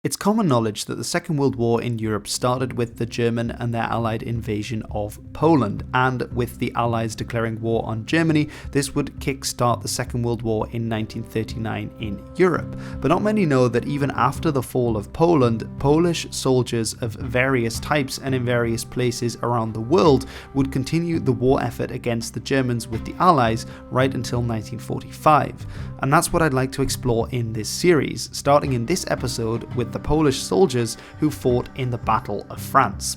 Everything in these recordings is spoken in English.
It's common knowledge that the Second World War in Europe started with the German and their allied invasion of Poland, and with the Allies declaring war on Germany, this would kickstart the Second World War in 1939 in Europe. But not many know that even after the fall of Poland, Polish soldiers of various types and in various places around the world would continue the war effort against the Germans with the Allies right until 1945. And that's what I'd like to explore in this series, starting in this episode with the Polish soldiers who fought in the Battle of France.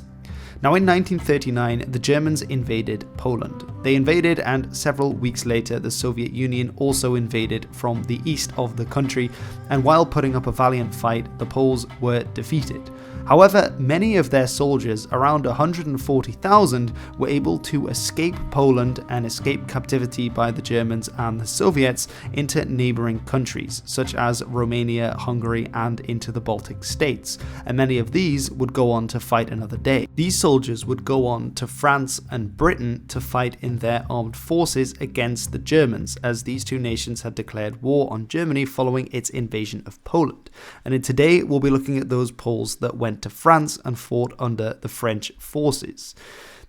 Now in 1939, the Germans invaded Poland. They invaded, and several weeks later the Soviet Union also invaded from the east of the country, and while putting up a valiant fight, the Poles were defeated. However, many of their soldiers, around 140,000, were able to escape Poland and escape captivity by the Germans and the Soviets into neighbouring countries, such as Romania, Hungary, and into the Baltic states, and many of these would go on to fight another day. These soldiers would go on to France and Britain to fight in their armed forces against the Germans, as these two nations had declared war on Germany following its invasion of Poland. And today we'll be looking at those Poles that went to France and fought under the French forces.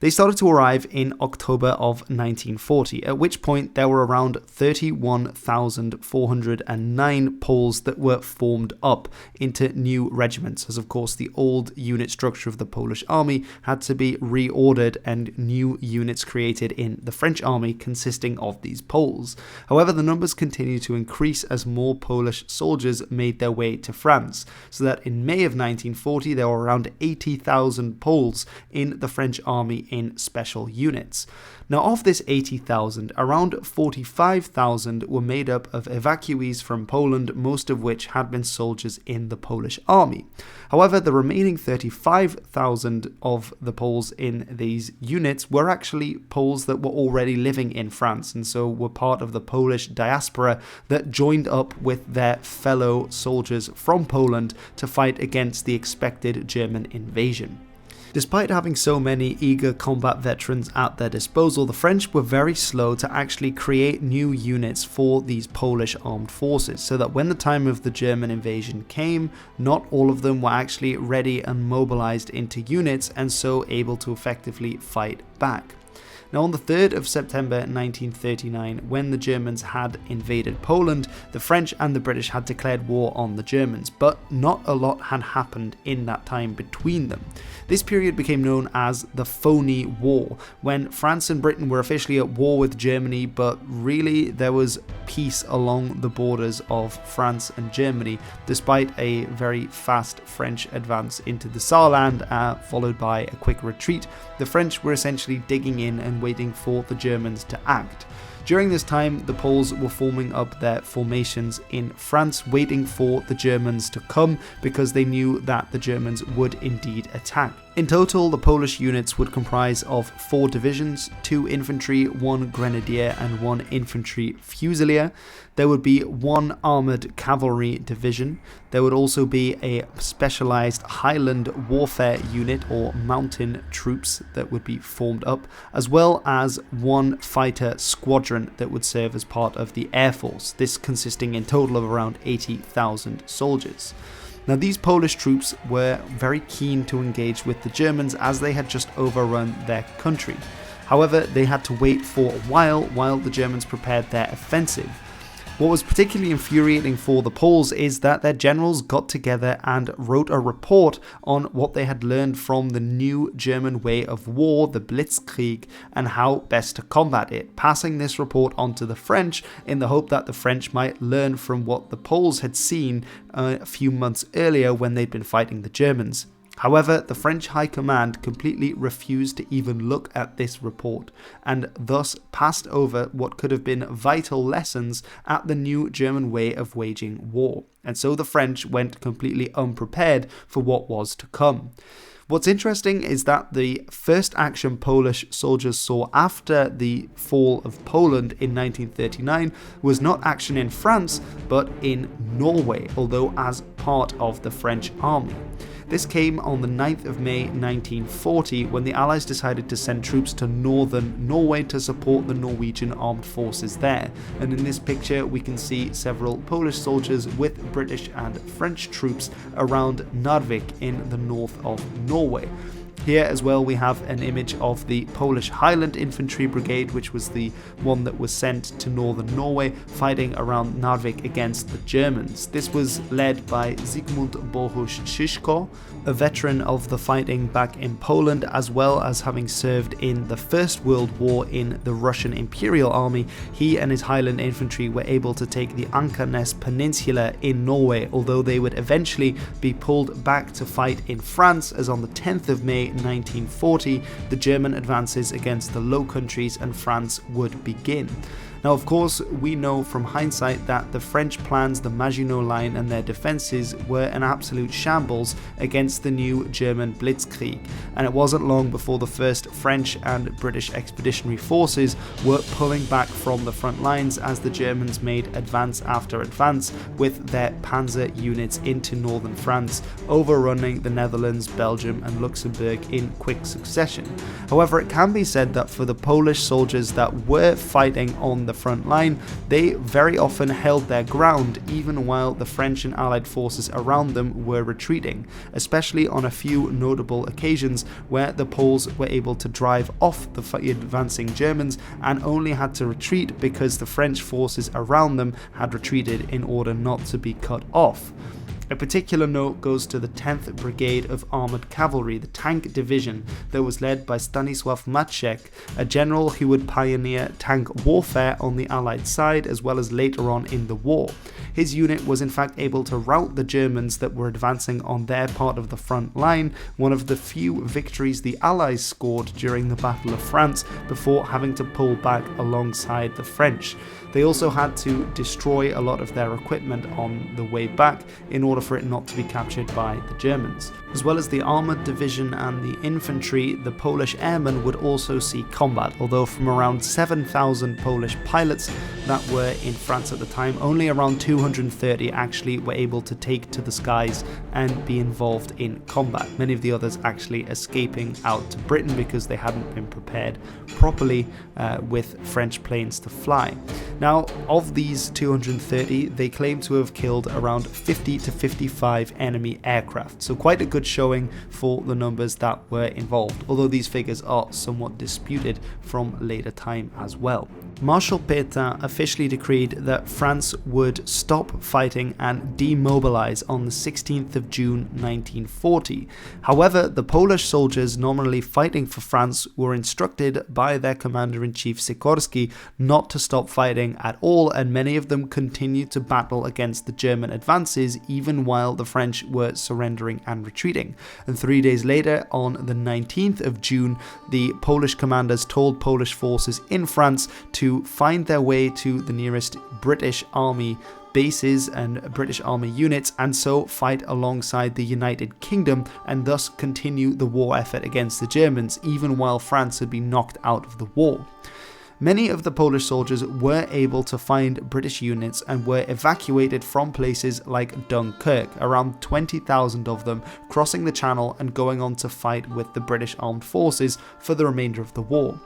They started to arrive in October of 1940, at which point there were around 31,409 Poles that were formed up into new regiments, as of course the old unit structure of the Polish army had to be reordered and new units created in the French army consisting of these Poles. However, the numbers continued to increase as more Polish soldiers made their way to France, so that in May of 1940 there were around 80,000 Poles in the French army in special units. Now, of this 80,000, around 45,000 were made up of evacuees from Poland, most of which had been soldiers in the Polish army. However, the remaining 35,000 of the Poles in these units were actually Poles that were already living in France, and so were part of the Polish diaspora that joined up with their fellow soldiers from Poland to fight against the expected German invasion. Despite having so many eager combat veterans at their disposal, the French were very slow to actually create new units for these Polish armed forces, so that when the time of the German invasion came, not all of them were actually ready and mobilized into units and so able to effectively fight back. Now, on the 3rd of September 1939, when the Germans had invaded Poland, the French and the British had declared war on the Germans, but not a lot had happened in that time between them. This period became known as the Phony War, when France and Britain were officially at war with Germany, but really there was peace along the borders of France and Germany, despite a very fast French advance into the Saarland, followed by a quick retreat. The French were essentially digging in and waiting for the Germans to act. During this time, the Poles were forming up their formations in France, waiting for the Germans to come because they knew that the Germans would indeed attack. In total, the Polish units would comprise of 4 divisions, 2 infantry, 1 grenadier and 1 infantry fusilier. There would be 1 armoured cavalry division. There would also be a specialised Highland warfare unit or mountain troops that would be formed up, as well as 1 fighter squadron that would serve as part of the Air Force, this consisting in total of around 80,000 soldiers. Now, these Polish troops were very keen to engage with the Germans as they had just overrun their country. However, they had to wait for a while the Germans prepared their offensive. What was particularly infuriating for the Poles is that their generals got together and wrote a report on what they had learned from the new German way of war, the Blitzkrieg, and how best to combat it, passing this report on to the French in the hope that the French might learn from what the Poles had seen a few months earlier when they'd been fighting the Germans. However, the French High Command completely refused to even look at this report, and thus passed over what could have been vital lessons at the new German way of waging war. And so the French went completely unprepared for what was to come. What's interesting is that the first action Polish soldiers saw after the fall of Poland in 1939 was not action in France, but in Norway, although as part of the French army. This came on the 9th of May 1940 when the Allies decided to send troops to northern Norway to support the Norwegian armed forces there. And in this picture we can see several Polish soldiers with British and French troops around Narvik in the north of Norway. Here as well we have an image of the Polish Highland Infantry Brigade, which was the one that was sent to northern Norway, fighting around Narvik against the Germans. This was led by Zygmunt Bohusz Szyszko, a veteran of the fighting back in Poland, as well as having served in the First World War in the Russian Imperial Army. He and his Highland Infantry were able to take the Ankernes Peninsula in Norway, although they would eventually be pulled back to fight in France, as on the 10th of May 1940 the German advances against the Low Countries and France would begin. Now, of course, we know from hindsight that the French plans, the Maginot Line and their defences were an absolute shambles against the new German Blitzkrieg, and it wasn't long before the first French and British expeditionary forces were pulling back from the front lines as the Germans made advance after advance with their panzer units into northern France, overrunning the Netherlands, Belgium and Luxembourg in quick succession. However, it can be said that for the Polish soldiers that were fighting on the front line, they very often held their ground even while the French and Allied forces around them were retreating, especially on a few notable occasions where the Poles were able to drive off the advancing Germans and only had to retreat because the French forces around them had retreated in order not to be cut off. A particular note goes to the 10th Brigade of Armoured Cavalry, the tank division that was led by Stanisław Maciek, a general who would pioneer tank warfare on the Allied side as well as later on in the war. His unit was in fact able to rout the Germans that were advancing on their part of the front line, one of the few victories the Allies scored during the Battle of France before having to pull back alongside the French. They also had to destroy a lot of their equipment on the way back in order for it not to be captured by the Germans. As well as the armoured division and the infantry, the Polish airmen would also see combat, although from around 7,000 Polish pilots that were in France at the time, only around 230 actually were able to take to the skies and be involved in combat, many of the others actually escaping out to Britain because they hadn't been prepared properly with French planes to fly. Now, of these 230, they claim to have killed around 50 to 55 enemy aircraft, so quite a good showing for the numbers that were involved, although these figures are somewhat disputed from later time as well. Marshal Pétain officially decreed that France would stop fighting and demobilize on the 16th of June 1940. However, the Polish soldiers nominally fighting for France were instructed by their commander-in-chief Sikorski not to stop fighting at all, and many of them continued to battle against the German advances even while the French were surrendering and retreating. And 3 days later, on the 19th of June, the Polish commanders told Polish forces in France to find their way to the nearest British Army bases and British Army units, and so fight alongside the United Kingdom and thus continue the war effort against the Germans even while France had been knocked out of the war. Many of the Polish soldiers were able to find British units and were evacuated from places like Dunkirk, around 20,000 of them crossing the Channel and going on to fight with the British armed forces for the remainder of the war.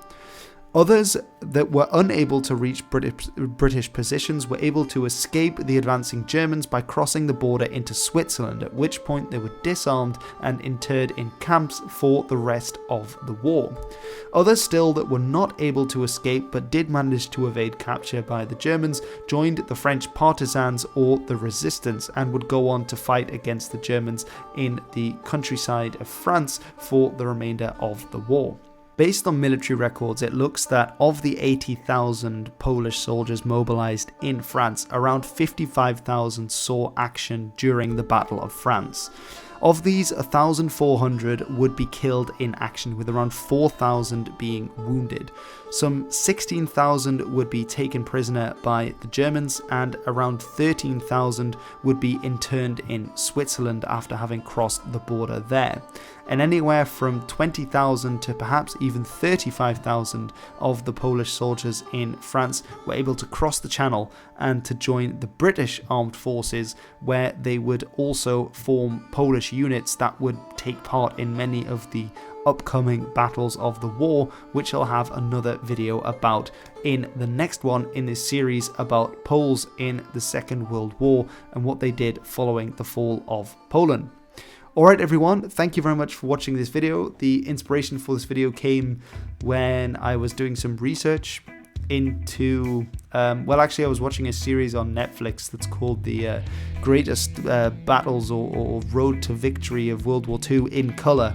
Others that were unable to reach British positions were able to escape the advancing Germans by crossing the border into Switzerland, at which point they were disarmed and interred in camps for the rest of the war. Others still that were not able to escape but did manage to evade capture by the Germans joined the French partisans or the resistance and would go on to fight against the Germans in the countryside of France for the remainder of the war. Based on military records, it looks that of the 80,000 Polish soldiers mobilized in France, around 55,000 saw action during the Battle of France. Of these, 1,400 would be killed in action, with around 4,000 being wounded. Some 16,000 would be taken prisoner by the Germans, and around 13,000 would be interned in Switzerland after having crossed the border there. And anywhere from 20,000 to perhaps even 35,000 of the Polish soldiers in France were able to cross the Channel and to join the British armed forces, where they would also form Polish units that would take part in many of the upcoming battles of the war, which I'll have another video about in the next one in this series about Poles in the Second World War and what they did following the fall of Poland. Alright everyone, thank you very much for watching this video. The inspiration for this video came when I was doing some research into, well actually I was watching a series on Netflix that's called the Greatest Battles or Road to Victory of World War II in colour.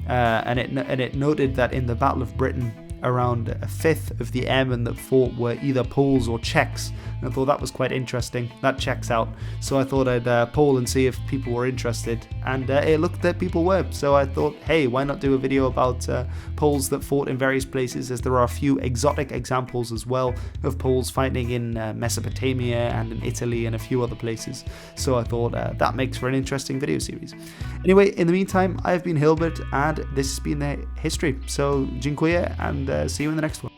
And it noted that in the Battle of Britain, around a fifth of the airmen that fought were either Poles or Czechs. And I thought that was quite interesting. That checks out. So I thought I'd poll and see if people were interested. And it looked that people were. So I thought, hey, why not do a video about Poles that fought in various places, as there are a few exotic examples as well of Poles fighting in Mesopotamia and in Italy and a few other places. So I thought that makes for an interesting video series. Anyway, in the meantime, I've been Hilbert, and this has been the history. So dziękuję, and see you in the next one.